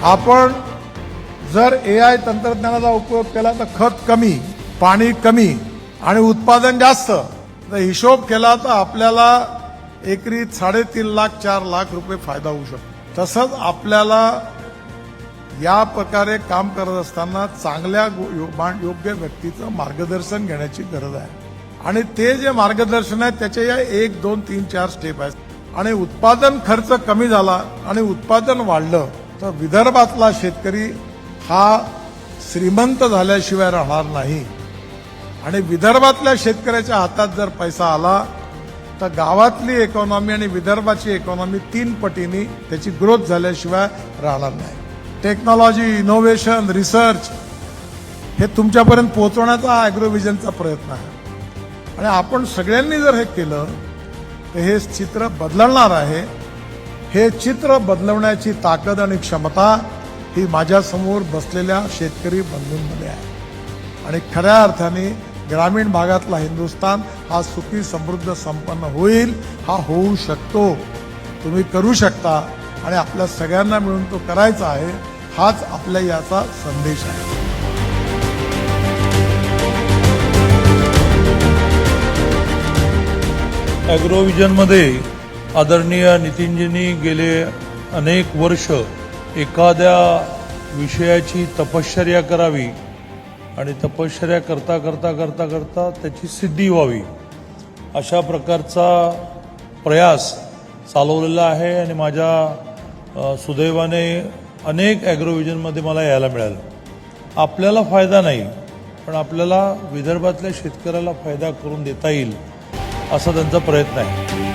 आपण जर AI तंत्रज्ञानाचा उपयोग केला तर खत कमी, पाणी कमी आणि उत्पादन जास्त, तर हिशोब केला तर आपल्याला एकरी 3.5 लाख 4 लाख रुपये फायदा होऊ शकतो. तसंच आपल्याला या प्रकारे काम करत असताना चांगल्या योग्य व्यक्तीचं मार्गदर्शन घेण्याची गरज आहे. आणि ते जे मार्गदर्शन आहे त्याच्या या 1, 2, 3, 4 स्टेप आहेत. आणि उत्पादन खर्च कमी झाला आणि उत्पादन वाढलं तर विदर्भातला शेतकरी हा श्रीमंत झाल्याशिवाय राहणार नाही. आणि विदर्भातल्या शेतकऱ्याच्या हातात जर पैसा आला तर गावातली इकॉनॉमी आणि विदर्भाची इकॉनॉमी 3 पटीने त्याची ग्रोथ झाल्याशिवाय राहणार नाही. टेक्नॉलॉजी, इनोव्हेशन, रिसर्च हे तुमच्यापर्यंत पोहोचवण्याचा हा ॲग्रोव्हिजनचा प्रयत्न आहे. आणि आपण सगळ्यांनी जर हे केलं तर हे चित्र बदलणार आहे. हे चित्र बदलवण्याची ताकद आणि क्षमता ही माझ्यासमोर बसलेल्या शेतकरी बंधूंमध्ये आहे. आणि खऱ्या अर्थाने ग्रामीण भागातला हिंदुस्थान हा सुखी, समृद्ध, संपन्न होईल. हा होऊ शकतो. तुम्ही करू शकता आणि आपल्या सगळ्यांना मिळून तो करायचा आहे. हाच आपल्या याचा संदेश आहे. ॲग्रोव्हिजनमध्ये आदरणीय नितीनजींनी गेले अनेक वर्ष एखाद्या विषयाची तपश्चर्या करावी आणि तपश्चर्या करता करता करता करता त्याची सिद्धी व्हावी अशा प्रकारचा प्रयास चालवलेला आहे. आणि माझ्या सुदैवाने अनेक ॲग्रोव्हिजनमध्ये मला यायला मिळालं. आपल्याला फायदा नाही पण आपल्याला विदर्भातल्या शेतकऱ्याला फायदा करून देता येईल असा त्यांचा प्रयत्न आहे.